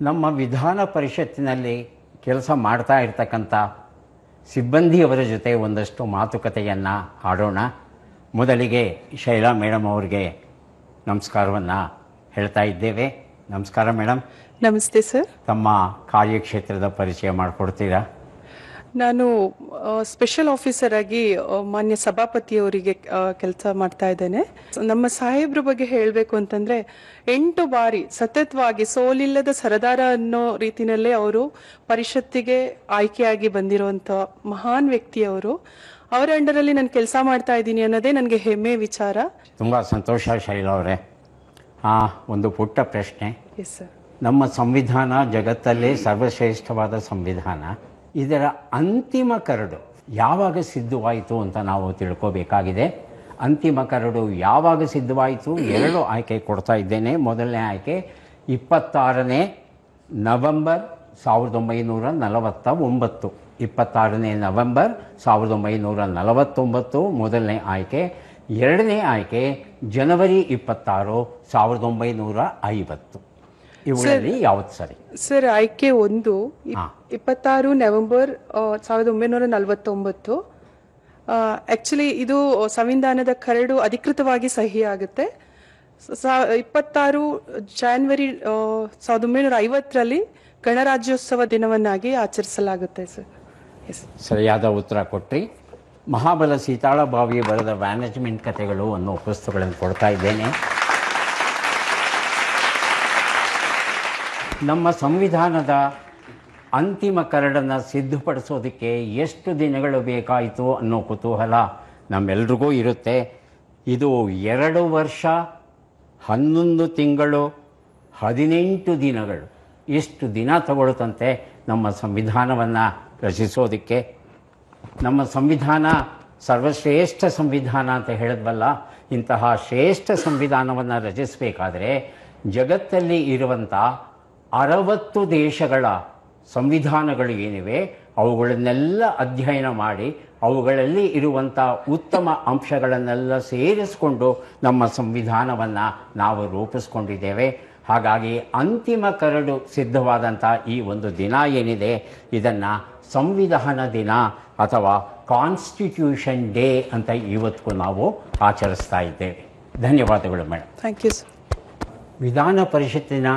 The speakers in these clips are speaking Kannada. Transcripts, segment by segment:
ನಮ್ಮ ವಿಧಾನ ಪರಿಷತ್ತಿನಲ್ಲಿ ಕೆಲಸ ಮಾಡ್ತಾ ಇರ್ತಕ್ಕಂಥ ಸಿಬ್ಬಂದಿಯವರ ಜೊತೆ ಒಂದಷ್ಟು ಮಾತುಕತೆಯನ್ನು ಆಡೋಣ. ಮೊದಲಿಗೆ ಶೈಲಾ ಮೇಡಮ್ ಅವರಿಗೆ ನಮಸ್ಕಾರವನ್ನು ಹೇಳ್ತಾ ಇದ್ದೇವೆ. ನಮಸ್ಕಾರ ಮೇಡಮ್. ನಮಸ್ತೆ ಸರ್. ತಮ್ಮ ಕಾರ್ಯಕ್ಷೇತ್ರದ ಪರಿಚಯ ಮಾಡಿಕೊಡ್ತೀರಾ? ನಾನು ಸ್ಪೆಷಲ್ ಆಫೀಸರ್ ಆಗಿ ಮಾನ್ಯ ಸಭಾಪತಿಯವರಿಗೆ ಕೆಲಸ ಮಾಡ್ತಾ ಇದ್ದೇನೆ. ನಮ್ಮ ಸಾಹೇಬ್ರ ಬಗ್ಗೆ ಹೇಳಬೇಕು ಅಂತಂದ್ರೆ 8 ಬಾರಿ ಸತತವಾಗಿ ಸೋಲಿಲ್ಲದ ಸರದಾರ ಅನ್ನೋ ರೀತಿನಲ್ಲೇ ಅವರು ಪರಿಷತ್ತಿಗೆ ಆಯ್ಕೆಯಾಗಿ ಬಂದಿರುವಂತ ಮಹಾನ್ ವ್ಯಕ್ತಿಯವರು. ಅವರ ಅಂಡರಲ್ಲಿ ನಾನು ಕೆಲಸ ಮಾಡ್ತಾ ಇದ್ದೀನಿ ಅನ್ನೋದೇ ನನಗೆ ಹೆಮ್ಮೆ ವಿಚಾರ. ತುಂಬ ಸಂತೋಷ ಶೈಲಾ ಅವರೇ. ಒಂದು ಪುಟ್ಟ ಪ್ರಶ್ನೆ. Yes sir. ನಮ್ಮ ಸಂವಿಧಾನ ಜಗತ್ತಲ್ಲೇ ಸರ್ವಶ್ರೇಷ್ಠವಾದ ಸಂವಿಧಾನ. ಇದರ ಅಂತಿಮ ಕರಡು ಯಾವಾಗ ಸಿದ್ಧವಾಯಿತು ಅಂತ ನಾವು ತಿಳ್ಕೋಬೇಕಾಗಿದೆ. ಅಂತಿಮ ಕರಡು ಯಾವಾಗ ಸಿದ್ಧವಾಯಿತು? 2 ಆಯ್ಕೆ ಕೊಡ್ತಾ ಇದ್ದೇನೆ. ಮೊದಲನೇ ಆಯ್ಕೆ 26ನೇ ನವೆಂಬರ್ 1949. 26ನೇ ನವೆಂಬರ್ 1949 ಮೊದಲನೇ ಆಯ್ಕೆ. 2ನೇ ಆಯ್ಕೆ ಜನವರಿ 26, 1950. ಇವುಗಳಲ್ಲಿ ಯಾವತ್ತು ಸರಿ? ಸರ್, ಆಯ್ಕೆ 1 26 ನವೆಂಬರ್ 1949. ಆಕ್ಚುಲಿ ಇದು ಸಂವಿಧಾನದ ಕರಡು ಅಧಿಕೃತವಾಗಿ ಸಹಿ ಆಗುತ್ತೆ 26 ಜಾನ್ವರಿ 1950ರಲ್ಲಿ ಗಣರಾಜ್ಯೋತ್ಸವ ದಿನವನ್ನಾಗಿ ಆಚರಿಸಲಾಗುತ್ತೆ ಸರ್. ಸರಿಯಾದ ಉತ್ತರ ಕೊಟ್ರಿ. ಮಹಾಬಲ ಸೀತಾಳಭಾವಿ ಬರೆದ ಮ್ಯಾನೇಜ್ಮೆಂಟ್ ಕಥೆಗಳು ಅನ್ನೋ ಪುಸ್ತಕಗಳನ್ನು ಕೊಡ್ತಾ ಇದ್ದೇನೆ. ನಮ್ಮ ಸಂವಿಧಾನದ ಅಂತಿಮ ಕರಡನ್ನು ಸಿದ್ಧಪಡಿಸೋದಕ್ಕೆ ಎಷ್ಟು ದಿನಗಳು ಬೇಕಾಯಿತು ಅನ್ನೋ ಕುತೂಹಲ ನಮ್ಮೆಲ್ರಿಗೂ ಇರುತ್ತೆ. ಇದು 2 ವರ್ಷ 11 ತಿಂಗಳು 18 ದಿನಗಳು ಇಷ್ಟು ದಿನ ತಗೊಳ್ಳುತ್ತಂತೆ ನಮ್ಮ ಸಂವಿಧಾನವನ್ನು ರಚಿಸೋದಕ್ಕೆ. ನಮ್ಮ ಸಂವಿಧಾನ ಸರ್ವಶ್ರೇಷ್ಠ ಸಂವಿಧಾನ ಅಂತ ಹೇಳಿದ್ವಲ್ಲ, ಇಂತಹ ಶ್ರೇಷ್ಠ ಸಂವಿಧಾನವನ್ನು ರಚಿಸಬೇಕಾದ್ರೆ ಜಗತ್ತಲ್ಲಿ ಇರುವಂಥ 60 ದೇಶಗಳ ಸಂವಿಧಾನಗಳು ಏನಿವೆ ಅವುಗಳನ್ನೆಲ್ಲ ಅಧ್ಯಯನ ಮಾಡಿ ಅವುಗಳಲ್ಲಿ ಇರುವಂಥ ಉತ್ತಮ ಅಂಶಗಳನ್ನೆಲ್ಲ ಸೇರಿಸಿಕೊಂಡು ನಮ್ಮ ಸಂವಿಧಾನವನ್ನು ನಾವು ರೂಪಿಸ್ಕೊಂಡಿದ್ದೇವೆ. ಹಾಗಾಗಿ ಅಂತಿಮ ಕರಡು ಸಿದ್ಧವಾದಂಥ ಈ ಒಂದು ದಿನ ಏನಿದೆ ಇದನ್ನು ಸಂವಿಧಾನ ದಿನ ಅಥವಾ ಕಾನ್ಸ್ಟಿಟ್ಯೂಷನ್ ಡೇ ಅಂತ ಇವತ್ತಿಗೂ ನಾವು ಆಚರಿಸ್ತಾ ಇದ್ದೇವೆ. ಧನ್ಯವಾದಗಳು ಮೇಡಮ್. Thank you sir. ವಿಧಾನ ಪರಿಷತ್ತಿನ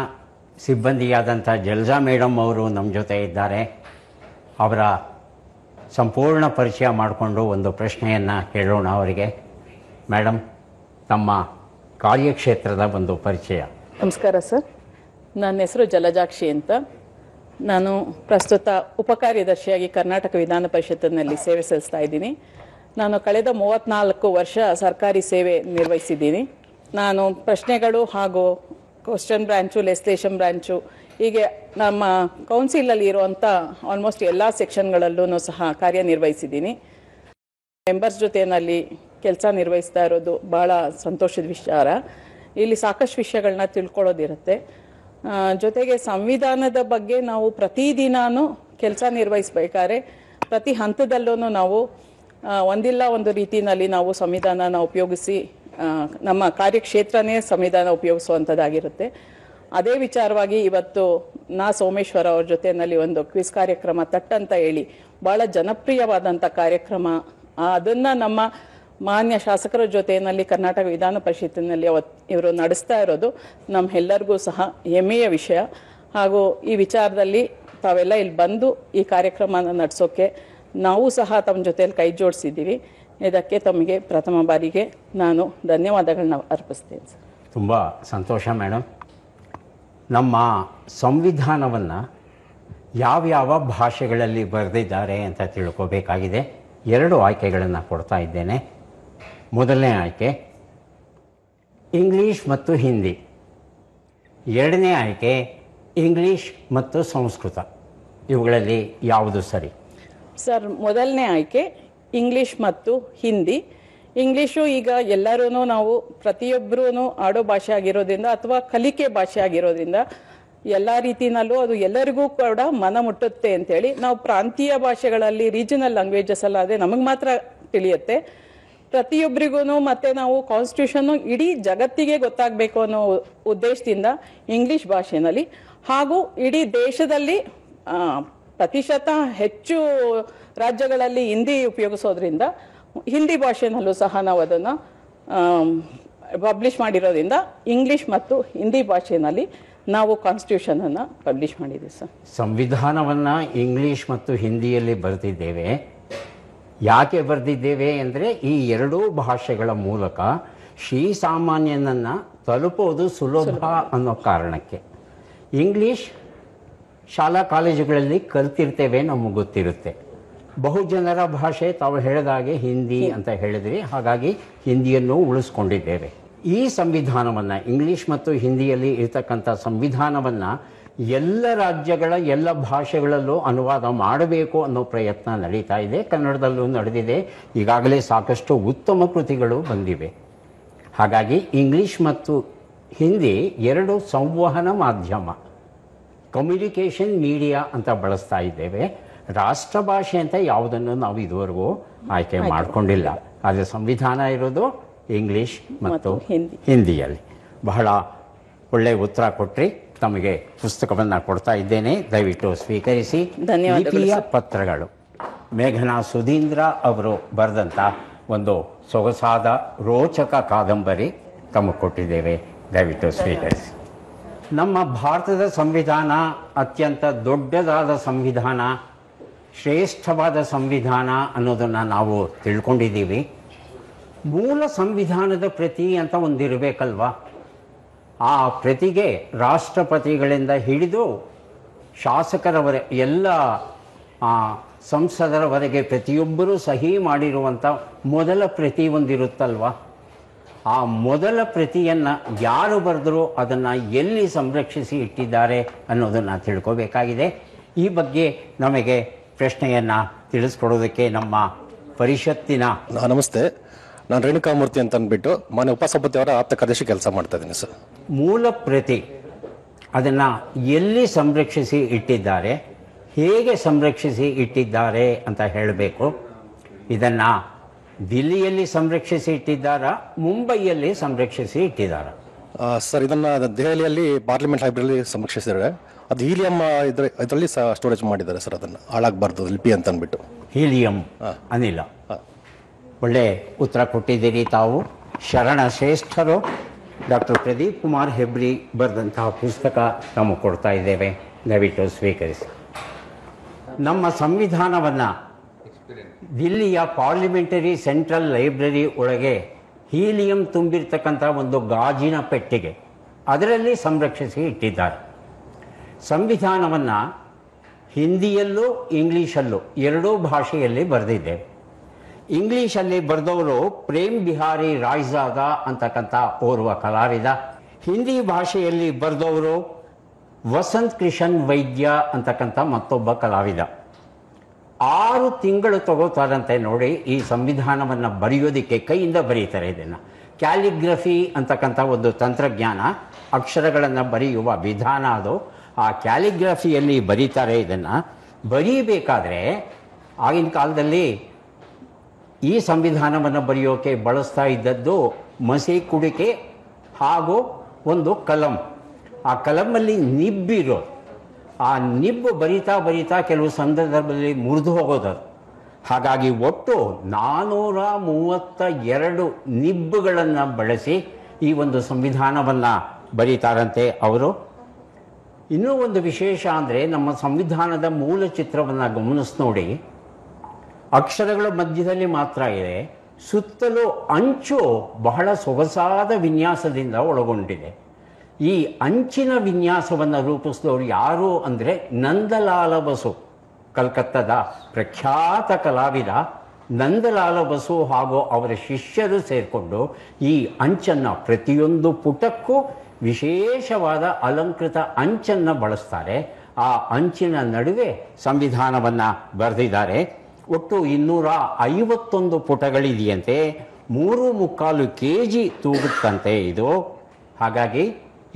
ಸಿಬ್ಬಂದಿಯಾದಂಥ ಜಲ್ಜಾ ಮೇಡಮ್ ಅವರು ನಮ್ಮ ಜೊತೆ ಇದ್ದಾರೆ. ಅವರ ಸಂಪೂರ್ಣ ಪರಿಚಯ ಮಾಡಿಕೊಂಡು ಒಂದು ಪ್ರಶ್ನೆಯನ್ನು ಕೇಳೋಣ ಅವರಿಗೆ. ಮೇಡಮ್, ತಮ್ಮ ಕಾರ್ಯಕ್ಷೇತ್ರದ ಒಂದು ಪರಿಚಯ. ನಮಸ್ಕಾರ ಸರ್. ನನ್ನ ಹೆಸರು ಜಲಜಾಕ್ಷಿ ಅಂತ. ನಾನು ಪ್ರಸ್ತುತ ಉಪಕಾರ್ಯದರ್ಶಿಯಾಗಿ ಕರ್ನಾಟಕ ವಿಧಾನ ಪರಿಷತ್ತಿನಲ್ಲಿ ಸೇವೆ ಸಲ್ಲಿಸ್ತಾ ಇದ್ದೀನಿ. ನಾನು ಕಳೆದ 34 ವರ್ಷ ಸರ್ಕಾರಿ ಸೇವೆ ನಿರ್ವಹಿಸಿದ್ದೀನಿ. ನಾನು ಪ್ರಶ್ನೆಗಳು ಹಾಗೂ ಕ್ವಶನ್ ಬ್ರಾಂಚು, ಲೆಜಿಸ್ಲೇಷನ್ ಬ್ರಾಂಚು, ಹೀಗೆ ನಮ್ಮ ಕೌನ್ಸಿಲಲ್ಲಿ ಇರುವಂಥ ಆಲ್ಮೋಸ್ಟ್ ಎಲ್ಲ ಸೆಕ್ಷನ್ಗಳಲ್ಲೂ ಸಹ ಕಾರ್ಯನಿರ್ವಹಿಸಿದ್ದೀನಿ. ಮೆಂಬರ್ಸ್ ಜೊತೆಯಲ್ಲಿ ಕೆಲಸ ನಿರ್ವಹಿಸ್ತಾ ಇರೋದು ಭಾಳ ಸಂತೋಷದ ವಿಚಾರ. ಇಲ್ಲಿ ಸಾಕಷ್ಟು ವಿಷಯಗಳನ್ನ ತಿಳ್ಕೊಳ್ಳೋದಿರುತ್ತೆ. ಜೊತೆಗೆ ಸಂವಿಧಾನದ ಬಗ್ಗೆ ನಾವು ಪ್ರತಿದಿನಾನು ಕೆಲಸ ನಿರ್ವಹಿಸಬೇಕಾದ್ರೆ ಪ್ರತಿ ಹಂತದಲ್ಲೂ ನಾವು ಒಂದಿಲ್ಲ ಒಂದು ರೀತಿಯಲ್ಲಿ ನಾವು ಸಂವಿಧಾನನ ಉಪಯೋಗಿಸಿ ನಮ್ಮ ಕಾರ್ಯಕ್ಷೇತ್ರನೇ ಸಂವಿಧಾನ ಉಪಯೋಗಿಸುವಂಥದ್ದಾಗಿರುತ್ತೆ. ಅದೇ ವಿಚಾರವಾಗಿ ಇವತ್ತು ಸೋಮೇಶ್ವರ ಅವ್ರ ಜೊತೆಯಲ್ಲಿ ಒಂದು ಕ್ವಿಜ್ ಕಾರ್ಯಕ್ರಮ ತಟ್ಟಂತ ಹೇಳಿ ಭಾಳ ಜನಪ್ರಿಯವಾದಂಥ ಕಾರ್ಯಕ್ರಮ, ಅದನ್ನು ನಮ್ಮ ಮಾನ್ಯ ಶಾಸಕರ ಜೊತೆಯಲ್ಲಿ ಕರ್ನಾಟಕ ವಿಧಾನ ಪರಿಷತ್ತಿನಲ್ಲಿ ಇವರು ನಡೆಸ್ತಾ ಇರೋದು ನಮ್ಮೆಲ್ಲರಿಗೂ ಸಹ ಹೆಮ್ಮೆಯ ವಿಷಯ. ಹಾಗೂ ಈ ವಿಚಾರದಲ್ಲಿ ತಾವೆಲ್ಲ ಇಲ್ಲಿ ಬಂದು ಈ ಕಾರ್ಯಕ್ರಮನ ನಡೆಸೋಕ್ಕೆ ನಾವು ಸಹ ತಮ್ಮ ಜೊತೆಯಲ್ಲಿ ಕೈ ಜೋಡಿಸಿದ್ದೀವಿ. ಇದಕ್ಕೆ ತಮಗೆ ಪ್ರಥಮ ಬಾರಿಗೆ ನಾನು ಧನ್ಯವಾದಗಳನ್ನ ಅರ್ಪಿಸ್ತೇನೆ ಸರ್. ತುಂಬ ಸಂತೋಷ ಮೇಡಮ್. ನಮ್ಮ ಸಂವಿಧಾನವನ್ನು ಯಾವ್ಯಾವ ಭಾಷೆಗಳಲ್ಲಿ ಬರೆದಿದ್ದಾರೆ ಅಂತ ತಿಳ್ಕೋಬೇಕಾಗಿದೆ. 2 ಆಯ್ಕೆಗಳನ್ನು ಕೊಡ್ತಾ ಇದ್ದೇನೆ. ಮೊದಲನೇ ಆಯ್ಕೆ ಇಂಗ್ಲೀಷ್ ಮತ್ತು ಹಿಂದಿ. 2ನೇ ಆಯ್ಕೆ ಇಂಗ್ಲೀಷ್ ಮತ್ತು ಸಂಸ್ಕೃತ. ಇವುಗಳಲ್ಲಿ ಯಾವುದು ಸರಿ? ಸರ್, ಮೊದಲನೇ ಆಯ್ಕೆ ಇಂಗ್ಲೀಷ್ ಮತ್ತು ಹಿಂದಿ. ಇಂಗ್ಲೀಷು ಈಗ ಎಲ್ಲರೂ ನಾವು ಪ್ರತಿಯೊಬ್ಬರೂ ಆಡೋ ಭಾಷೆ ಆಗಿರೋದ್ರಿಂದ ಅಥವಾ ಕಲಿಕೆ ಭಾಷೆ ಆಗಿರೋದ್ರಿಂದ ಎಲ್ಲ ರೀತಿನಲ್ಲೂ ಅದು ಎಲ್ಲರಿಗೂ ಕೂಡ ಮನ ಮುಟ್ಟುತ್ತೆ ಅಂತೇಳಿ ನಾವು ಪ್ರಾಂತೀಯ ಭಾಷೆಗಳಲ್ಲಿ ರೀಜನಲ್ ಲ್ಯಾಂಗ್ವೇಜಸ್ ಅಲ್ಲದೆ ನಮಗೆ ಮಾತ್ರ ತಿಳಿಯುತ್ತೆ. ಪ್ರತಿಯೊಬ್ಬರಿಗೂ ಮತ್ತೆ ನಾವು ಕಾನ್ಸ್ಟಿಟ್ಯೂಷನ್ ಇಡೀ ಜಗತ್ತಿಗೆ ಗೊತ್ತಾಗಬೇಕು ಅನ್ನೋ ಉದ್ದೇಶದಿಂದ ಇಂಗ್ಲಿಷ್ ಭಾಷೆನಲ್ಲಿ ಹಾಗೂ ಇಡೀ ದೇಶದಲ್ಲಿ ಪ್ರತಿಶತ ಹೆಚ್ಚು ರಾಜ್ಯಗಳಲ್ಲಿ ಹಿಂದಿ ಉಪಯೋಗಿಸೋದ್ರಿಂದ ಹಿಂದಿ ಭಾಷೆನಲ್ಲೂ ಸಹ ನಾವು ಅದನ್ನು ಪಬ್ಲಿಷ್ ಮಾಡಿರೋದ್ರಿಂದ ಇಂಗ್ಲಿಷ್ ಮತ್ತು ಹಿಂದಿ ಭಾಷೆಯಲ್ಲಿ ನಾವು ಕಾನ್ಸ್ಟಿಟ್ಯೂಷನನ್ನು ಪಬ್ಲಿಷ್ ಮಾಡಿದ್ದೀವಿ ಸರ್. ಸಂವಿಧಾನವನ್ನು ಇಂಗ್ಲಿಷ್ ಮತ್ತು ಹಿಂದಿಯಲ್ಲಿ ಬರೆದಿದ್ದೇವೆ. ಯಾಕೆ ಬರೆದಿದ್ದೇವೆ ಅಂದರೆ ಈ ಎರಡೂ ಭಾಷೆಗಳ ಮೂಲಕ ಶ್ರೀಸಾಮಾನ್ಯನನ್ನು ತಲುಪೋದು ಸುಲಭ ಅನ್ನೋ ಕಾರಣಕ್ಕೆ. ಇಂಗ್ಲೀಷ್ ಶಾಲಾ ಕಾಲೇಜುಗಳಲ್ಲಿ ಕಲ್ತಿರ್ತೇವೆ, ನಮಗೆ ಗೊತ್ತಿರುತ್ತೆ. ಬಹುಜನರ ಭಾಷೆ ತಾವು ಹೇಳಿದಾಗೆ ಹಿಂದಿ ಅಂತ ಹೇಳಿದ್ರಿ, ಹಾಗಾಗಿ ಹಿಂದಿಯನ್ನು ಉಳಿಸ್ಕೊಂಡಿದ್ದೇವೆ. ಈ ಸಂವಿಧಾನವನ್ನು ಇಂಗ್ಲೀಷ್ ಮತ್ತು ಹಿಂದಿಯಲ್ಲಿ ಇರ್ತಕ್ಕಂಥ ಸಂವಿಧಾನವನ್ನು ಎಲ್ಲ ರಾಜ್ಯಗಳ ಎಲ್ಲ ಭಾಷೆಗಳಲ್ಲೂ ಅನುವಾದ ಮಾಡಬೇಕು ಅನ್ನೋ ಪ್ರಯತ್ನ ನಡೀತಾ ಇದೆ. ಕನ್ನಡದಲ್ಲೂ ನಡೆದಿದೆ. ಈಗಾಗಲೇ ಸಾಕಷ್ಟು ಉತ್ತಮ ಕೃತಿಗಳು ಬಂದಿವೆ. ಹಾಗಾಗಿ ಇಂಗ್ಲೀಷ್ ಮತ್ತು ಹಿಂದಿ ಎರಡು ಸಂವಹನ ಮಾಧ್ಯಮ, ಕಮ್ಯುನಿಕೇಷನ್ ಮೀಡಿಯಾ ಅಂತ ಬಳಸ್ತಾ ಇದ್ದೇವೆ. ರಾಷ್ಟ್ರ ಭಾಷೆ ಅಂತ ಯಾವುದನ್ನು ನಾವು ಇದುವರೆಗೂ ಆಯ್ಕೆ ಮಾಡಿಕೊಂಡಿಲ್ಲ. ಆದರೆ ಸಂವಿಧಾನ ಇರೋದು ಇಂಗ್ಲೀಷ್ ಮತ್ತು ಹಿಂದಿಯಲ್ಲಿ. ಬಹಳ ಒಳ್ಳೆಯ ಉತ್ತರ ಕೊಟ್ರಿ. ತಮಗೆ ಪುಸ್ತಕವನ್ನು ಕೊಡ್ತಾ ಇದ್ದೇನೆ, ದಯವಿಟ್ಟು ಸ್ವೀಕರಿಸಿ. ಲಿಪಿಯ ಪತ್ರಗಳು, ಮೇಘನಾ ಸುಧೀಂದ್ರ ಅವರು ಬರೆದಂಥ ಒಂದು ಸೊಗಸಾದ ರೋಚಕ ಕಾದಂಬರಿ ತಮಗೆ ಕೊಟ್ಟಿದ್ದೇವೆ, ದಯವಿಟ್ಟು ಸ್ವೀಕರಿಸಿ. ನಮ್ಮ ಭಾರತದ ಸಂವಿಧಾನ ಅತ್ಯಂತ ದೊಡ್ಡದಾದ ಸಂವಿಧಾನ, ಶ್ರೇಷ್ಠವಾದ ಸಂವಿಧಾನ ಅನ್ನೋದನ್ನು ನಾವು ತಿಳ್ಕೊಂಡಿದ್ದೀವಿ. ಮೂಲ ಸಂವಿಧಾನದ ಪ್ರತಿ ಅಂತ ಒಂದಿರಬೇಕಲ್ವ? ಆ ಪ್ರತಿಗೆ ರಾಷ್ಟ್ರಪತಿಗಳಿಂದ ಹಿಡಿದು ಶಾಸಕರವರೆ ಎಲ್ಲ ಸಂಸದರವರೆಗೆ ಪ್ರತಿಯೊಬ್ಬರೂ ಸಹಿ ಮಾಡಿರುವಂಥ ಮೊದಲ ಪ್ರತಿ ಒಂದಿರುತ್ತಲ್ವ? ಆ ಮೊದಲ ಪ್ರತಿಯನ್ನು ಯಾರು ಬರೆದರೂ ಅದನ್ನು ಎಲ್ಲಿ ಸಂರಕ್ಷಿಸಿ ಇಟ್ಟಿದ್ದಾರೆ ಅನ್ನೋದನ್ನು ತಿಳ್ಕೋಬೇಕಾಗಿದೆ. ಈ ಬಗ್ಗೆ ನಮಗೆ ಪ್ರಶ್ನೆಯನ್ನು ತಿಳಿಸ್ಕೊಡೋದಕ್ಕೆ ನಮ್ಮ ಪರಿಷತ್ತಿನ ನಮಸ್ತೆ, ನಾನು ರೇಣುಕಾಮೂರ್ತಿ ಅಂತ ಅಂದ್ಬಿಟ್ಟು ಮಾನ್ಯ ಉಪಸಭಾಪತಿಯವರ ಆಪ್ತ ಕಾರ್ಯದರ್ಶಿ ಕೆಲಸ ಮಾಡ್ತಾ ಇದ್ದೀನಿ ಸರ್. ಮೂಲ ಪ್ರತಿ ಅದನ್ನು ಎಲ್ಲಿ ಸಂರಕ್ಷಿಸಿ ಇಟ್ಟಿದ್ದಾರೆ, ಹೇಗೆ ಸಂರಕ್ಷಿಸಿ ಇಟ್ಟಿದ್ದಾರೆ ಅಂತ ಹೇಳಬೇಕು. ಇದನ್ನು ದಿಲ್ಲಿಯಲ್ಲಿ ಸಂರಕ್ಷಿಸಿ ಇಟ್ಟಿದ್ದಾರಾ, ಮುಂಬೈಯಲ್ಲಿ ಸಂರಕ್ಷಿಸಿ ಇಟ್ಟಿದ್ದಾರಾ? ಸರ್, ಇದನ್ನು ದೆಹಲಿಯಲ್ಲಿ ಪಾರ್ಲಿಮೆಂಟ್ ಲೈಬ್ರರಿ ಸಂರಕ್ಷಿಸಿದ್ದಾರೆ. ಅದು ಹೀಲಿಯಂ ಇದರಲ್ಲಿ ಸ್ಟೋರೇಜ್ ಮಾಡಿದ್ದಾರೆ ಸರ್. ಅದನ್ನು ಹಾಳಾಗಬಾರ್ದು ಲಿಪಿ ಅಂತ ಅಂದ್ಬಿಟ್ಟು. ಹೀಲಿಯಂ ಅನಿಲ. ಒಳ್ಳೆ ಉತ್ತರ ಕೊಟ್ಟಿದ್ದೀರಿ ತಾವು. ಶರಣ ಶ್ರೇಷ್ಠರು ಡಾಕ್ಟರ್ ಪ್ರದೀಪ್ ಕುಮಾರ್ ಹೆಬ್ರಿ ಬರೆದಂತಹ ಪುಸ್ತಕ ನಾವು ಕೊಡ್ತಾ ಇದ್ದೇವೆ, ದಯವಿಟ್ಟು ಸ್ವೀಕರಿಸಿ. ನಮ್ಮ ಸಂವಿಧಾನವನ್ನು ದಿಲ್ಲಿಯ ಪಾರ್ಲಿಮೆಂಟರಿ ಸೆಂಟ್ರಲ್ ಲೈಬ್ರರಿ ಒಳಗೆ ಹೀಲಿಯಂ ತುಂಬಿರ್ತಕ್ಕಂಥ ಒಂದು ಗಾಜಿನ ಪೆಟ್ಟಿಗೆ, ಅದರಲ್ಲಿ ಸಂರಕ್ಷಿಸಿ ಇಟ್ಟಿದ್ದಾರೆ. ಸಂವಿಧಾನವನ್ನು ಹಿಂದಿಯಲ್ಲೂ ಇಂಗ್ಲೀಷಲ್ಲೂ ಎರಡೂ ಭಾಷೆಯಲ್ಲಿ ಬರೆದಿದ್ದೇವೆ. ಇಂಗ್ಲೀಷಲ್ಲಿ ಬರೆದವರು ಪ್ರೇಮ್ ಬಿಹಾರಿ ರಾಯ್ಜಾದ ಅಂತಕ್ಕಂಥ ಓರ್ವ ಕಲಾವಿದ. ಹಿಂದಿ ಭಾಷೆಯಲ್ಲಿ ಬರೆದವರು ವಸಂತ್ ಕಿಶನ್ ವೈದ್ಯ ಅಂತಕ್ಕಂಥ ಮತ್ತೊಬ್ಬ ಕಲಾವಿದ. 6 ತಿಂಗಳು ತಗೋತಾರಂತೆ ನೋಡಿ ಈ ಸಂವಿಧಾನವನ್ನು ಬರೆಯೋದಕ್ಕೆ. ಕೈಯಿಂದ ಬರೀತಾರೆ ಇದನ್ನು. ಕ್ಯಾಲಿಗ್ರಫಿ ಅಂತಕ್ಕಂಥ ಒಂದು ತಂತ್ರಜ್ಞಾನ, ಅಕ್ಷರಗಳನ್ನು ಬರೆಯುವ ವಿಧಾನ ಅದು. ಆ ಕ್ಯಾಲಿಗ್ರಫಿಯಲ್ಲಿ ಬರೀತಾರೆ. ಇದನ್ನು ಬರೀಬೇಕಾದ್ರೆ ಆಗಿನ ಕಾಲದಲ್ಲಿ ಈ ಸಂವಿಧಾನವನ್ನು ಬರೆಯೋಕೆ ಬಳಸ್ತಾ ಇದ್ದದ್ದು ಮಸಿ ಕುಡಿಕೆ ಹಾಗೂ ಒಂದು ಕಲಂ. ಆ ಕಲಮಲ್ಲಿ ನಿಬ್ಬಿರೋದು. ಆ ನಿಬ್ಬು ಬರಿತಾ ಬರಿತಾ ಕೆಲವು ಸಂದರ್ಭದಲ್ಲಿ ಮುರಿದು ಹೋಗೋದು. ಹಾಗಾಗಿ ಒಟ್ಟು 432 ನಿಬ್ಬುಗಳನ್ನು ಬಳಸಿ ಈ ಒಂದು ಸಂವಿಧಾನವನ್ನು ಬರೀತಾರಂತೆ ಅವರು. ಇನ್ನೂ ಒಂದು ವಿಶೇಷ ಅಂದರೆ, ನಮ್ಮ ಸಂವಿಧಾನದ ಮೂಲ ಚಿತ್ರವನ್ನು ಗಮನಿಸಿ ನೋಡಿ. ಅಕ್ಷರಗಳ ಮಧ್ಯದಲ್ಲಿ ಮಾತ್ರ ಇದೆ, ಸುತ್ತಲೂ ಅಂಚು ಬಹಳ ಸೊಗಸಾದ ವಿನ್ಯಾಸದಿಂದ ಒಳಗೊಂಡಿದೆ. ಈ ಅಂಚಿನ ವಿನ್ಯಾಸವನ್ನು ರೂಪಿಸಿದವರು ಯಾರು ಅಂದರೆ ನಂದಲಾಲ ಬಸು, ಕಲ್ಕತ್ತಾದ ಪ್ರಖ್ಯಾತ ಕಲಾವಿದ ನಂದಲಾಲ ಬಸು ಹಾಗೂ ಅವರ ಶಿಷ್ಯರು ಸೇರಿಕೊಂಡು ಈ ಅಂಚನ್ನು ಪ್ರತಿಯೊಂದು ಪುಟಕ್ಕೂ ವಿಶೇಷವಾದ ಅಲಂಕೃತ ಅಂಚನ್ನು ಬಳಸ್ತಾರೆ. ಆ ಅಂಚಿನ ನಡುವೆ ಸಂವಿಧಾನವನ್ನು ಬರೆದಿದ್ದಾರೆ. ಒಟ್ಟು 251 ಪುಟಗಳಿದೆಯಂತೆ. 3.25 kg ತೂಗುತ್ತಂತೆ ಇದು. ಹಾಗಾಗಿ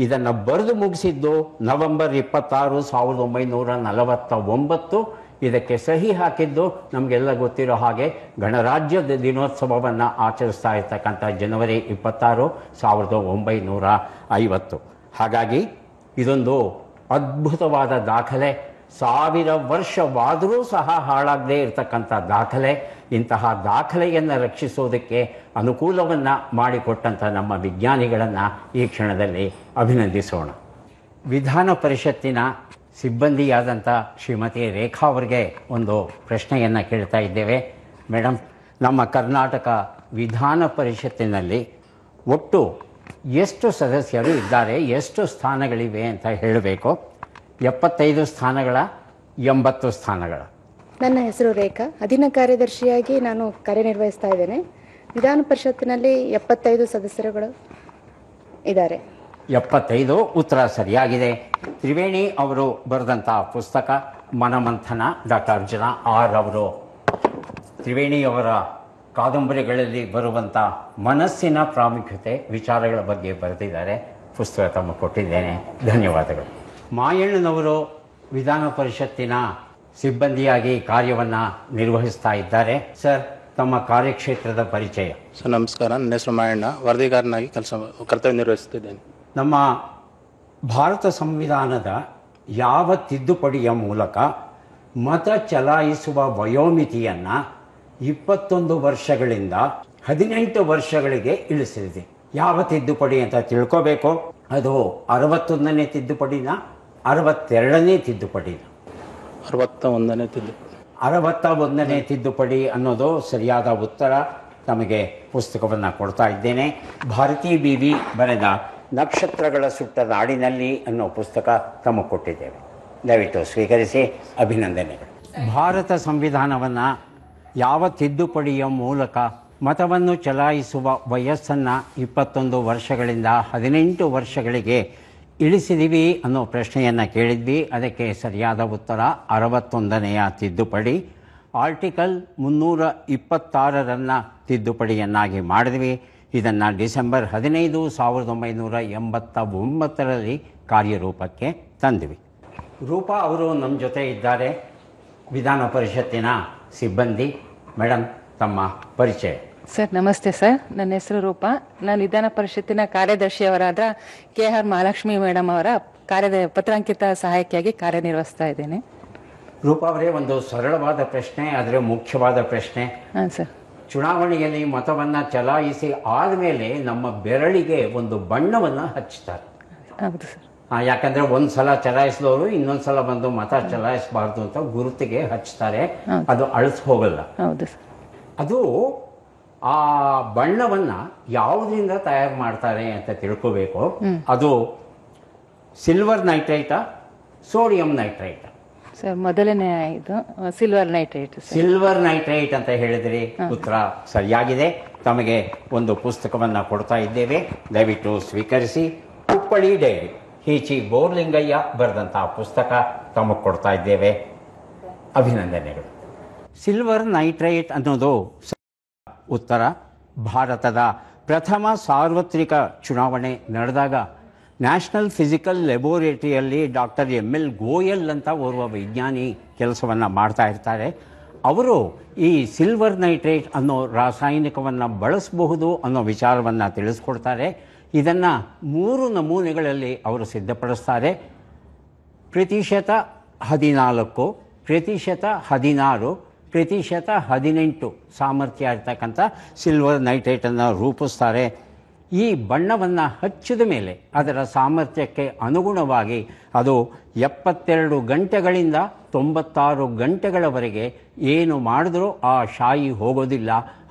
ಇದನ್ನು ಬರೆದು ಮುಗಿಸಿದ್ದು ನವೆಂಬರ್ 26, 1949. ಇದಕ್ಕೆ ಸಹಿ ಹಾಕಿದ್ದು ನಮಗೆಲ್ಲ ಗೊತ್ತಿರೋ ಹಾಗೆ ಗಣರಾಜ್ಯದ ದಿನೋತ್ಸವವನ್ನು ಆಚರಿಸ್ತಾ ಇರ್ತಕ್ಕಂಥ ಜನವರಿ 26, 1950. ಹಾಗಾಗಿ ಇದೊಂದು ಅದ್ಭುತವಾದ ದಾಖಲೆ, 1000 ವರ್ಷವಾದರೂ ಸಹ ಹಾಳಾಗದೇ ಇರತಕ್ಕಂಥ ದಾಖಲೆ. ಇಂತಹ ದಾಖಲೆಯನ್ನು ರಕ್ಷಿಸೋದಕ್ಕೆ ಅನುಕೂಲವನ್ನು ಮಾಡಿಕೊಟ್ಟಂಥ ನಮ್ಮ ವಿಜ್ಞಾನಿಗಳನ್ನು ಈ ಕ್ಷಣದಲ್ಲಿ ಅಭಿನಂದಿಸೋಣ. ವಿಧಾನ ಪರಿಷತ್ತಿನ ಸಿಬ್ಬಂದಿಯಾದಂಥ ಶ್ರೀಮತಿ ರೇಖಾ ಅವರಿಗೆ ಒಂದು ಪ್ರಶ್ನೆಯನ್ನು ಕೇಳ್ತಾ ಇದ್ದೇವೆ. ಮೇಡಮ್, ನಮ್ಮ ಕರ್ನಾಟಕ ವಿಧಾನ ಪರಿಷತ್ತಿನಲ್ಲಿ ಒಟ್ಟು ಎಷ್ಟು ಸದಸ್ಯರು ಇದ್ದಾರೆ, ಎಷ್ಟು ಸ್ಥಾನಗಳಿವೆ ಅಂತ ಹೇಳಬೇಕು? 75 ಸ್ಥಾನಗಳ, 80 ಸ್ಥಾನಗಳ? ನನ್ನ ಹೆಸರು ರೇಖಾ, ಅಧೀನ ಕಾರ್ಯದರ್ಶಿಯಾಗಿ ನಾನು ಕಾರ್ಯನಿರ್ವಹಿಸ್ತಾ ಇದ್ದೇನೆ. ವಿಧಾನ ಪರಿಷತ್ತಿನಲ್ಲಿ 75 ಸದಸ್ಯರುಗಳು ಇದ್ದಾರೆ. 75 ಉತ್ತರ ಸರಿಯಾಗಿದೆ. ತ್ರಿವೇಣಿ ಅವರು ಬರೆದಂಥ ಪುಸ್ತಕ ಮನಮಂಥನ, ಡಾಕ್ಟರ್ ಅರ್ಜುನ ಆರ್ ಅವರು ತ್ರಿವೇಣಿಯವರ ಕಾದಂಬರಿಗಳಲ್ಲಿ ಬರುವಂಥ ಮನಸ್ಸಿನ ಪ್ರಾಮುಖ್ಯತೆ ವಿಚಾರಗಳ ಬಗ್ಗೆ ಬರೆದಿದ್ದಾರೆ. ಪುಸ್ತಕ ತಮ್ಮ ಕೊಟ್ಟಿದ್ದೇನೆ, ಧನ್ಯವಾದಗಳು. ಮಾಯಣ್ಣನವರು ವಿಧಾನ ಪರಿಷತ್ತಿನ ಸಿಬ್ಬಂದಿಯಾಗಿ ಕಾರ್ಯವನ್ನು ನಿರ್ವಹಿಸ್ತಾ ಇದ್ದಾರೆ. ಸರ್, ತಮ್ಮ ಕಾರ್ಯಕ್ಷೇತ್ರದ ಪರಿಚಯ. ಸರ್ ನಮಸ್ಕಾರ, ನನ್ನ ಹೆಸರು ಮಾಯಣ್ಣ, ವರದಿಗಾರನಾಗಿ ಕರ್ತವ್ಯ ನಿರ್ವಹಿಸುತ್ತಿದ್ದೇನೆ. ನಮ್ಮ ಭಾರತ ಸಂವಿಧಾನದ ಯಾವ ತಿದ್ದುಪಡಿಯ ಮೂಲಕ ಮತ ಚಲಾಯಿಸುವ ವಯೋಮಿತಿಯನ್ನು 21 ವರ್ಷಗಳಿಂದ 18 ವರ್ಷಗಳಿಗೆ ಇಳಿಸಿದೆ? ಯಾವ ತಿದ್ದುಪಡಿ ಅಂತ ತಿಳ್ಕೋಬೇಕು. ಅದು 61ನೇ ತಿದ್ದುಪಡಿನ, 62ನೇ ತಿದ್ದುಪಡಿನ? 61ನೇ ತಿದ್ದುಪಡಿ. 61ನೇ ತಿದ್ದುಪಡಿ ಅನ್ನೋದು ಸರಿಯಾದ ಉತ್ತರ. ತಮಗೆ ಪುಸ್ತಕವನ್ನು ಕೊಡ್ತಾ ಇದ್ದೇನೆ. ಭಾರತಿ ಬಿ ಬರೆದ ನಕ್ಷತ್ರಗಳ ಸುಟ್ಟ ನಾಡಿನಲ್ಲಿ ಅನ್ನೋ ಪುಸ್ತಕ ತಮಗೆ ಕೊಟ್ಟಿದ್ದೇವೆ. ದಯವಿಟ್ಟು ಸ್ವೀಕರಿಸಿ, ಅಭಿನಂದನೆಗಳು. ಭಾರತ ಸಂವಿಧಾನವನ್ನು ಯಾವ ತಿದ್ದುಪಡಿಯ ಮೂಲಕ ಮತವನ್ನು ಚಲಾಯಿಸುವ ವಯಸ್ಸನ್ನು 21 ವರ್ಷಗಳಿಂದ 18 ವರ್ಷಗಳಿಗೆ ಇಳಿಸಿದ್ದೀವಿ ಅನ್ನೋ ಪ್ರಶ್ನೆಯನ್ನು ಕೇಳಿದ್ವಿ. ಅದಕ್ಕೆ ಸರಿಯಾದ ಉತ್ತರ 61ನೆಯ ತಿದ್ದುಪಡಿ. ಆರ್ಟಿಕಲ್ 326 ತಿದ್ದುಪಡಿಯನ್ನಾಗಿ ಮಾಡಿದ್ವಿ. ಇದನ್ನು ಡಿಸೆಂಬರ್ 15, 1989 ಕಾರ್ಯರೂಪಕ್ಕೆ ತಂದ್ವಿ. ರೂಪಾ ಅವರು ನಮ್ಮ ಜೊತೆ ಇದ್ದಾರೆ, ವಿಧಾನ ಪರಿಷತ್ತಿನ ಸಿಬ್ಬಂದಿ. ಮೇಡಮ್, ತಮ್ಮ ಪರಿಚಯ. ಸರ್ ನಮಸ್ತೆ ಸರ್, ನನ್ನ ಹೆಸರು ರೂಪಾ. ನಾನು ವಿಧಾನ ಪರಿಷತ್ತಿನ ಕಾರ್ಯದರ್ಶಿಯವರಾದ KR ಮಹಾಲಕ್ಷ್ಮಿ ಮೇಡಮ್ ಅವರ ಪತ್ರಾಂಕಿತ ಸಹಾಯಕಿಯಾಗಿ ಕಾರ್ಯನಿರ್ವಹಿಸ್ತಾ ಇದ್ದೇನೆ. ರೂಪಾ ಅವರೇ, ಒಂದು ಸರಳವಾದ ಪ್ರಶ್ನೆ, ಆದರೆ ಮುಖ್ಯವಾದ ಪ್ರಶ್ನೆ. ಹಾಂ ಸರ್. ಚುನಾವಣೆಯಲ್ಲಿ ಮತವನ್ನು ಚಲಾಯಿಸಿ ಆದಮೇಲೆ ನಮ್ಮ ಬೆರಳಿಗೆ ಒಂದು ಬಣ್ಣವನ್ನು ಹಚ್ತಾರೆ. ಹೌದು ಸರ್. ಯಾಕಂದರೆ ಒಂದು ಸಲ ಚಲಾಯಿಸಿದವರು ಇನ್ನೊಂದು ಸಲ ಬಂದು ಮತ ಚಲಾಯಿಸಬಾರ್ದು ಅಂತ ಗುರುತಿಗೆ ಹಚ್ತಾರೆ. ಅದು ಅಳಿಸ್ ಹೋಗಲ್ಲ. ಹೌದು ಸರ್. ಅದು ಆ ಬಣ್ಣವನ್ನು ಯಾವುದರಿಂದ ತಯಾರು ಮಾಡ್ತಾರೆ ಅಂತ ತಿಳ್ಕೋಬೇಕು. ಅದು ಸಿಲ್ವರ್ ನೈಟ್ರೈಟಾ, ಸೋಡಿಯಂ ನೈಟ್ರೈಟಾ? ಸರ್ ಮೊದಲನೇ ಇದು ಸಿಲ್ವರ್ ನೈಟ್ರೈಟ್. ಸಿಲ್ವರ್ ನೈಟ್ರೈಟ್ ಅಂತ ಹೇಳಿದ್ರಿ, ಉತ್ತರ ಸರಿಯಾಗಿದೆ. ತಮಗೆ ಒಂದು ಪುಸ್ತಕವನ್ನು ಕೊಡ್ತಾ ಇದ್ದೇವೆ, ದಯವಿಟ್ಟು ಸ್ವೀಕರಿಸಿ. Kuppali dairy, H.E. ಬೋರ್ಲಿಂಗಯ್ಯ ಬರೆದಂತಹ ಪುಸ್ತಕ ತಮಗೆ ಕೊಡ್ತಾ ಇದ್ದೇವೆ, ಅಭಿನಂದನೆಗಳು. ಸಿಲ್ವರ್ ನೈಟ್ರೈಟ್ ಅನ್ನೋದು ಉತ್ತರ. ಭಾರತದ ಪ್ರಥಮ ಸಾರ್ವತ್ರಿಕ ಚುನಾವಣೆ ನಡೆದಾಗ ನ್ಯಾಷನಲ್ ಫಿಸಿಕಲ್ ಲ್ಯಾಬೋರೇಟರಿಯಲ್ಲಿ ಡಾಕ್ಟರ್ ML ಗೋಯಲ್ ಅಂತ ಓರ್ವ ವಿಜ್ಞಾನಿ ಕೆಲಸವನ್ನು ಮಾಡ್ತಾ ಇರ್ತಾರೆ. ಅವರು ಈ ಸಿಲ್ವರ್ ನೈಟ್ರೇಟ್ ಅನ್ನೋ ರಾಸಾಯನಿಕವನ್ನು ಬಳಸಬಹುದು ಅನ್ನೋ ವಿಚಾರವನ್ನು ತಿಳಿಸ್ಕೊಡ್ತಾರೆ. ಇದನ್ನು 3 ನಮೂನೆಗಳಲ್ಲಿ ಅವರು ಸಿದ್ಧಪಡಿಸ್ತಾರೆ. ಪ್ರತಿಶತ 14, ಪ್ರತಿಶತ 16, ಪ್ರತಿಶತ 18 ಸಾಮರ್ಥ್ಯ ಇರ್ತಕ್ಕಂಥ ಸಿಲ್ವರ್ ನೈಟ್ರೇಟನ್ನು ರೂಪಿಸ್ತಾರೆ. ಈ ಬಣ್ಣವನ್ನು ಹಚ್ಚಿದ ಮೇಲೆ ಅದರ ಸಾಮರ್ಥ್ಯಕ್ಕೆ ಅನುಗುಣವಾಗಿ ಅದು 72 ಗಂಟೆಗಳಿಂದ 96 ಗಂಟೆಗಳವರೆಗೆ ಏನು ಮಾಡಿದ್ರೂ ಆ ಶಾಯಿ ಹೋಗೋದಿಲ್ಲ.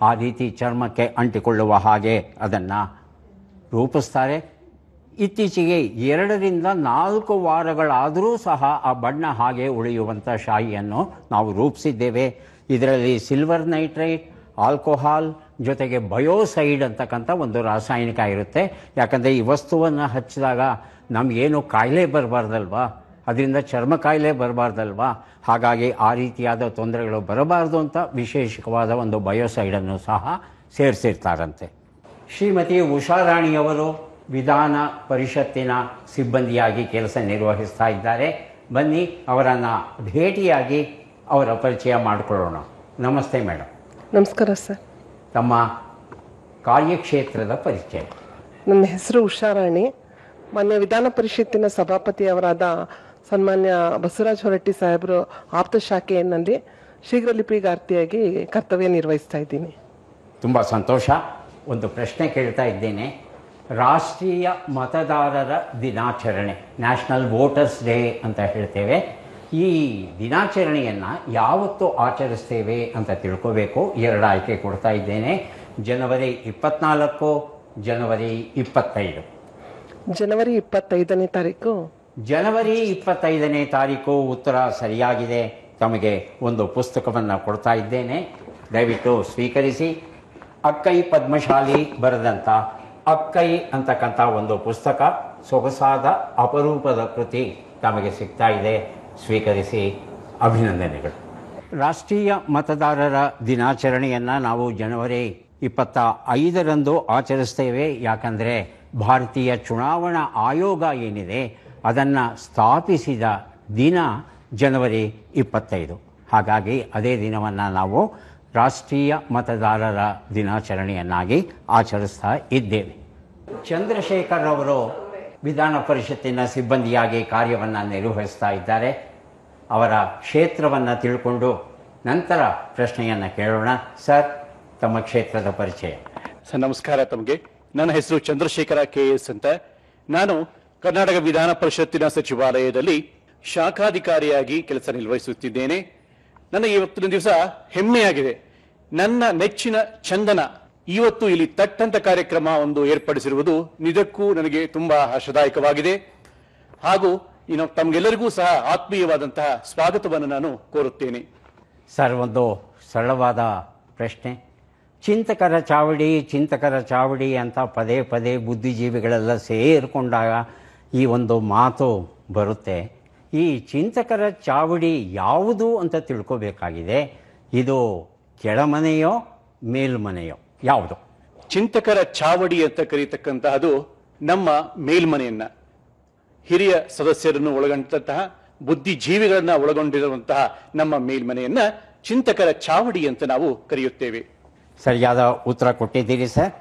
ಆ ರೀತಿ ಚರ್ಮಕ್ಕೆ ಅಂಟಿಕೊಳ್ಳುವ ಹಾಗೆ ಅದನ್ನು ರೂಪಿಸ್ತಾರೆ. ಇತ್ತೀಚೆಗೆ 2 ರಿಂದ 4 ವಾರಗಳಾದರೂ ಸಹ ಆ ಬಣ್ಣ ಹಾಗೆ ಉಳಿಯುವಂಥ ಶಾಯಿಯನ್ನು ನಾವು ರೂಪಿಸಿದ್ದೇವೆ. ಇದರಲ್ಲಿ ಸಿಲ್ವರ್ ನೈಟ್ರೈಟ್, ಆಲ್ಕೋಹಾಲ್ ಜೊತೆಗೆ ಬಯೋಸೈಡ್ ಅಂತಕ್ಕಂಥ ಒಂದು ರಾಸಾಯನಿಕ ಇರುತ್ತೆ. ಯಾಕಂದರೆ ಈ ವಸ್ತುವನ್ನು ಹಚ್ಚಿದಾಗ ನಮಗೇನು ಕಾಯಿಲೆ ಬರಬಾರ್ದಲ್ವಾ, ಅದರಿಂದ ಚರ್ಮ ಕಾಯಿಲೆ ಬರಬಾರ್ದಲ್ವಾ, ಹಾಗಾಗಿ ಆ ರೀತಿಯಾದ ತೊಂದರೆಗಳು ಬರಬಾರ್ದು ಅಂತ ವಿಶೇಷವಾದ ಒಂದು ಬಯೋಸೈಡನ್ನು ಸಹ ಸೇರಿಸಿರ್ತಾರಂತೆ. ಶ್ರೀಮತಿ ಉಷಾರಾಣಿಯವರು ವಿಧಾನ ಪರಿಷತ್ತಿನ ಸಿಬ್ಬಂದಿಯಾಗಿ ಕೆಲಸ ನಿರ್ವಹಿಸ್ತಾ ಇದ್ದಾರೆ. ಬನ್ನಿ ಅವರನ್ನು ಭೇಟಿಯಾಗಿ ಅವರ ಪರಿಚಯ ಮಾಡಿಕೊಳ್ಳೋಣ. ನಮಸ್ತೆ ಮೇಡಮ್. ನಮಸ್ಕಾರ ಸರ್. ತಮ್ಮ ಕಾರ್ಯಕ್ಷೇತ್ರದ ಪರಿಚಯ. ನನ್ನ ಹೆಸರು ಉಷಾರಾಣಿ. ಮಾನ್ಯ ವಿಧಾನ ಪರಿಷತ್ತಿನ ಸಭಾಪತಿಯವರಾದ ಸನ್ಮಾನ್ಯ ಬಸವರಾಜ ಹೊರಟ್ಟಿ ಸಾಹೇಬರು ಆಪ್ತ ಶಾಖೆಯಲ್ಲಿ ಶೀಘ್ರ ಲಿಪಿಗಾರ್ತಿಯಾಗಿ ಕರ್ತವ್ಯ ನಿರ್ವಹಿಸ್ತಾ ಇದ್ದೀನಿ. ತುಂಬ ಸಂತೋಷ. ಒಂದು ಪ್ರಶ್ನೆ ಕೇಳ್ತಾ ಇದ್ದೇನೆ. ರಾಷ್ಟ್ರೀಯ ಮತದಾರರ ದಿನಾಚರಣೆ, ನ್ಯಾಷನಲ್ ವೋಟರ್ಸ್ ಡೇ ಅಂತ ಹೇಳ್ತೇವೆ. ಈ ದಿನಾಚರಣೆಯನ್ನು ಯಾವತ್ತು ಆಚರಿಸ್ತೇವೆ ಅಂತ ತಿಳ್ಕೋಬೇಕು. 2 ಆಯ್ಕೆ ಕೊಡ್ತಾ ಇದ್ದೇನೆ. ಜನವರಿ 24, ಜನವರಿ 25. ಜನವರಿ 25ನೇ ತಾರೀಕು. ಜನವರಿ 25ನೇ ತಾರೀಕು ಉತ್ತರ ಸರಿಯಾಗಿದೆ. ತಮಗೆ ಒಂದು ಪುಸ್ತಕವನ್ನು ಕೊಡ್ತಾ ಇದ್ದೇನೆ, ದಯವಿಟ್ಟು ಸ್ವೀಕರಿಸಿ. ಅಕ್ಕೈ ಪದ್ಮಶಾಲಿ ಬರೆದಂಥ ಅಕ್ಕೈ ಅಂತಕ್ಕಂಥ ಒಂದು ಪುಸ್ತಕ, ಸೊಗಸಾದ ಅಪರೂಪದ ಕೃತಿ ತಮಗೆ ಸಿಗ್ತಾ ಇದೆ. ಸ್ವೀಕರಿಸಿ. ಅಭಿನಂದನೆಗಳು. ರಾಷ್ಟ್ರೀಯ ಮತದಾರರ ದಿನಾಚರಣೆಯನ್ನು ನಾವು ಜನವರಿ 25ರಂದು ಆಚರಿಸ್ತೇವೆ. ಯಾಕಂದರೆ ಭಾರತೀಯ ಚುನಾವಣಾ ಆಯೋಗ ಏನಿದೆ ಅದನ್ನು ಸ್ಥಾಪಿಸಿದ ದಿನ ಜನವರಿ 25. ಹಾಗಾಗಿ ಅದೇ ದಿನವನ್ನು ನಾವು ರಾಷ್ಟ್ರೀಯ ಮತದಾರರ ದಿನಾಚರಣೆಯನ್ನಾಗಿ ಆಚರಿಸ್ತಾ ಇದ್ದೇವೆ. ಚಂದ್ರಶೇಖರ್ ಅವರು ವಿಧಾನ ಪರಿಷತ್ತಿನ ಸಿಬ್ಬಂದಿಯಾಗಿ ಕಾರ್ಯವನ್ನು ನಿರ್ವಹಿಸ್ತಾ ಇದ್ದಾರೆ. ಅವರ ಕ್ಷೇತ್ರವನ್ನು ತಿಳ್ಕೊಂಡು ನಂತರ ಪ್ರಶ್ನೆಯನ್ನು ಕೇಳೋಣ. ಸರ್, ತಮ್ಮ ಕ್ಷೇತ್ರದ ಪರಿಚಯ. ಸರ್ ನಮಸ್ಕಾರ. ತಮಗೆ ನನ್ನ ಹೆಸರು ಚಂದ್ರಶೇಖರ KS ಅಂತ. ನಾನು ಕರ್ನಾಟಕ ವಿಧಾನ ಪರಿಷತ್ತಿನ ಸಚಿವಾಲಯದಲ್ಲಿ ಶಾಖಾಧಿಕಾರಿಯಾಗಿ ಕೆಲಸ ನಿರ್ವಹಿಸುತ್ತಿದ್ದೇನೆ. ನನಗೆ ಇವತ್ತಿನ ದಿವಸ ಹೆಮ್ಮೆಯಾಗಿದೆ. ನನ್ನ ನೆಚ್ಚಿನ ಚಂದನ ಇವತ್ತು ಇಲ್ಲಿ ತಟ್ಟಂತ ಕಾರ್ಯಕ್ರಮ ಒಂದು ಏರ್ಪಡಿಸಿರುವುದು ನಿಜಕ್ಕೂ ನನಗೆ ತುಂಬಾ ಹರ್ಷದಾಯಕವಾಗಿದೆ. ಹಾಗೂ ಇನ್ನು ತಮಗೆಲ್ಲರಿಗೂ ಸಹ ಆತ್ಮೀಯವಾದಂತಹ ಸ್ವಾಗತವನ್ನು ನಾನು ಕೋರುತ್ತೇನೆ. ಸರ್, ಒಂದು ಸರಳವಾದ ಪ್ರಶ್ನೆ. ಚಿಂತಕರ ಚಾವಡಿ ಅಂತ ಪದೇ ಪದೇ ಬುದ್ಧಿಜೀವಿಗಳೆಲ್ಲ ಸೇರಿಕೊಂಡಾಗ ಈ ಒಂದು ಮಾತು ಬರುತ್ತೆ. ಈ ಚಿಂತಕರ ಚಾವಡಿ ಯಾವುದು ಅಂತ ತಿಳ್ಕೋಬೇಕಾಗಿದೆ. ಇದು ಕೆಳಮನೆಯೋ ಮೇಲ್ಮನೆಯೋ ಯಾವುದು? ಚಿಂತಕರ ಚಾವಡಿ ಅಂತ ಕರೀತಕ್ಕಂತಹದು ನಮ್ಮ ಮೇಲ್ಮನೆಯನ್ನ, ಹಿರಿಯ ಸದಸ್ಯರನ್ನು ಒಳಗೊಂಡಂತಹ ಬುದ್ಧಿಜೀವಿಗಳನ್ನ ಒಳಗೊಂಡಿರುವಂತಹ ನಮ್ಮ ಮೇಲ್ಮನೆಯನ್ನ ಚಿಂತಕರ ಚಾವಡಿ ಅಂತ ನಾವು ಕರೆಯುತ್ತೇವೆ. ಸರಿಯಾದ ಉತ್ತರ ಕೊಟ್ಟಿದ್ದೀರಿ ಸರ್.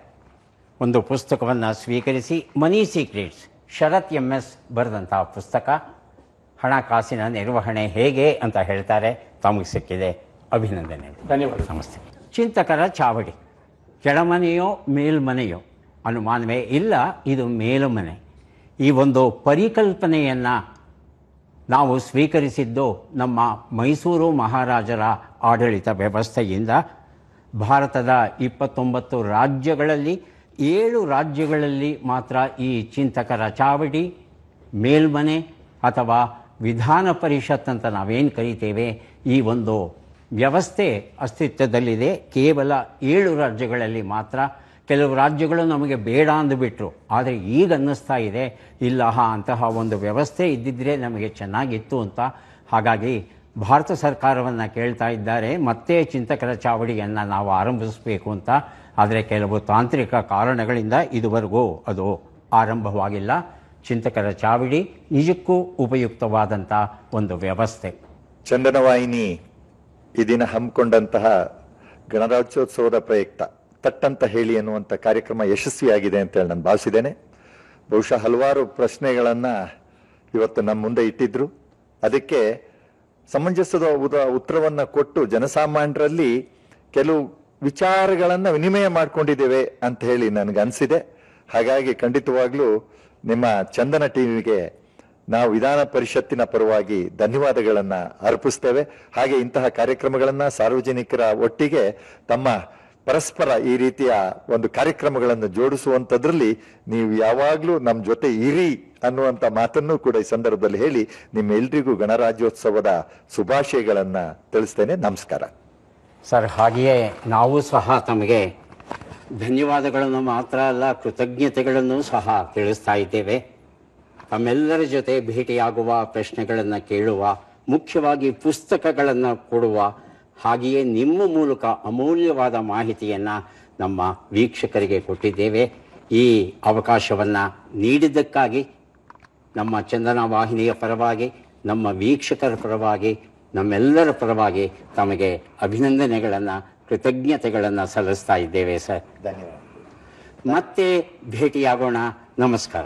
ಒಂದು ಪುಸ್ತಕವನ್ನು ಸ್ವೀಕರಿಸಿ. ಮನಿ ಸೀಕ್ರೆಟ್ಸ್, ಶರತ್ MS ಬರೆದಂತಹ ಪುಸ್ತಕ. ಹಣಕಾಸಿನ ನಿರ್ವಹಣೆ ಹೇಗೆ ಅಂತ ಹೇಳ್ತಾರೆ. ತಮಗೆ ಸಿಕ್ಕಿದೆ. ಅಭಿನಂದನೆ. ಧನ್ಯವಾದ. ನಮಸ್ತೆ. ಚಿಂತಕರ ಚಾವಡಿ ಕೆಳಮನೆಯೋ ಮೇಲ್ಮನೆಯೋ ಅನುಮಾನವೇ ಇಲ್ಲ, ಇದು ಮೇಲುಮನೆ. ಈ ಒಂದು ಪರಿಕಲ್ಪನೆಯನ್ನು ನಾವು ಸ್ವೀಕರಿಸಿದ್ದು ನಮ್ಮ ಮೈಸೂರು ಮಹಾರಾಜರ ಆಡಳಿತ ವ್ಯವಸ್ಥೆಯಿಂದ. ಭಾರತದ 29 ರಾಜ್ಯಗಳಲ್ಲಿ 7 ರಾಜ್ಯಗಳಲ್ಲಿ ಮಾತ್ರ ಈ ಚಿಂತಕರ ಚಾವಡಿ, ಮೇಲ್ಮನೆ ಅಥವಾ ವಿಧಾನ ಪರಿಷತ್ ಅಂತ ನಾವೇನು ಕರಿತೇವೆ, ಈ ಒಂದು ವ್ಯವಸ್ಥೆ ಅಸ್ತಿತ್ವದಲ್ಲಿದೆ. ಕೇವಲ 7 ರಾಜ್ಯಗಳಲ್ಲಿ ಮಾತ್ರ. ಕೆಲವು ರಾಜ್ಯಗಳು ನಮಗೆ ಬೇಡ ಅಂದುಬಿಟ್ರು. ಆದರೆ ಈಗ ಅನ್ನಿಸ್ತಾ ಇದೆ, ಇಲ್ಲ ಅಂತಹ ಒಂದು ವ್ಯವಸ್ಥೆ ಇದ್ದಿದ್ದರೆ ನಮಗೆ ಚೆನ್ನಾಗಿತ್ತು ಅಂತ. ಹಾಗಾಗಿ ಭಾರತ ಸರ್ಕಾರವನ್ನು ಕೇಳ್ತಾ ಇದ್ದಾರೆ ಮತ್ತೆ ಚಿಂತಕರ ಚಾವಡಿಯನ್ನು ನಾವು ಆರಂಭಿಸಬೇಕು ಅಂತ. ಆದರೆ ಕೆಲವು ತಾಂತ್ರಿಕ ಕಾರಣಗಳಿಂದ ಇದುವರೆಗೂ ಅದು ಆರಂಭವಾಗಿಲ್ಲ. ಚಿಂತಕರ ಚಾವಡಿ ನಿಜಕ್ಕೂ ಉಪಯುಕ್ತವಾದಂಥ ಒಂದು ವ್ಯವಸ್ಥೆ. ಚಂದನವಾಹಿನಿ ಈ ದಿನ ಹಮ್ಮಿಕೊಂಡಂತಹ ಗಣರಾಜ್ಯೋತ್ಸವದ ಪ್ರಯುಕ್ತ ತಟ್ಟಂತ ಹೇಳಿ ಅನ್ನುವಂಥ ಕಾರ್ಯಕ್ರಮ ಯಶಸ್ವಿಯಾಗಿದೆ ಅಂತ ಹೇಳಿ ನಾನು ಭಾವಿಸಿದ್ದೇನೆ. ಬಹುಶಃ ಹಲವಾರು ಪ್ರಶ್ನೆಗಳನ್ನು ಇವತ್ತು ನಮ್ಮ ಮುಂದೆ ಇಟ್ಟಿದ್ರು. ಅದಕ್ಕೆ ಸಮಂಜಸದ ಉತ್ತರವನ್ನು ಕೊಟ್ಟು ಜನಸಾಮಾನ್ಯರಲ್ಲಿ ಕೆಲವು ವಿಚಾರಗಳನ್ನು ವಿನಿಮಯ ಮಾಡ್ಕೊಂಡಿದ್ದೇವೆ ಅಂತ ಹೇಳಿ ನನಗನ್ಸಿದೆ. ಹಾಗಾಗಿ ಖಂಡಿತವಾಗ್ಲೂ ನಿಮ್ಮ ಚಂದನ ಟಿವಿಗೆ ನಾವು ವಿಧಾನ ಪರಿಷತ್ತಿನ ಪರವಾಗಿ ಧನ್ಯವಾದಗಳನ್ನು ಅರ್ಪಿಸ್ತೇವೆ. ಹಾಗೆ ಇಂತಹ ಕಾರ್ಯಕ್ರಮಗಳನ್ನು ಸಾರ್ವಜನಿಕರ ಒಟ್ಟಿಗೆ ತಮ್ಮ ಪರಸ್ಪರ ಈ ರೀತಿಯ ಒಂದು ಕಾರ್ಯಕ್ರಮಗಳನ್ನು ಜೋಡಿಸುವಂಥದ್ರಲ್ಲಿ ನೀವು ಯಾವಾಗಲೂ ನಮ್ಮ ಜೊತೆ ಇರಿ ಅನ್ನುವಂಥ ಮಾತನ್ನು ಕೂಡ ಈ ಸಂದರ್ಭದಲ್ಲಿ ಹೇಳಿ ನಿಮ್ಮೆಲ್ರಿಗೂ ಗಣರಾಜ್ಯೋತ್ಸವದ ಶುಭಾಶಯಗಳನ್ನು ತಿಳಿಸ್ತೇನೆ. ನಮಸ್ಕಾರ ಸರ್. ಹಾಗೆಯೇ ನಾವು ಸಹ ತಮಗೆ ಧನ್ಯವಾದಗಳನ್ನು ಮಾತ್ರ ಅಲ್ಲ, ಕೃತಜ್ಞತೆಗಳನ್ನು ಸಹ ತಿಳಿಸ್ತಾ ಇದ್ದೇವೆ. ತಮ್ಮೆಲ್ಲರ ಜೊತೆ ಭೇಟಿಯಾಗುವ, ಪ್ರಶ್ನೆಗಳನ್ನು ಕೇಳುವ, ಮುಖ್ಯವಾಗಿ ಪುಸ್ತಕಗಳನ್ನು ಕೊಡುವ, ಹಾಗೆಯೇ ನಿಮ್ಮ ಮೂಲಕ ಅಮೂಲ್ಯವಾದ ಮಾಹಿತಿಯನ್ನು ನಮ್ಮ ವೀಕ್ಷಕರಿಗೆ ಕೊಟ್ಟಿದ್ದೇವೆ. ಈ ಅವಕಾಶವನ್ನು ನೀಡಿದ್ದಕ್ಕಾಗಿ ನಮ್ಮ ಚಂದನ ವಾಹಿನಿಯ ಪರವಾಗಿ, ನಮ್ಮ ವೀಕ್ಷಕರ ಪರವಾಗಿ, ನಮ್ಮೆಲ್ಲರ ಪರವಾಗಿ ತಮಗೆ ಅಭಿನಂದನೆಗಳನ್ನು, ಕೃತಜ್ಞತೆಗಳನ್ನು ಸಲ್ಲಿಸ್ತಾ ಇದ್ದೇವೆ ಸರ್. ಧನ್ಯವಾದ. ಮತ್ತೆ ಭೇಟಿಯಾಗೋಣ. ನಮಸ್ಕಾರ.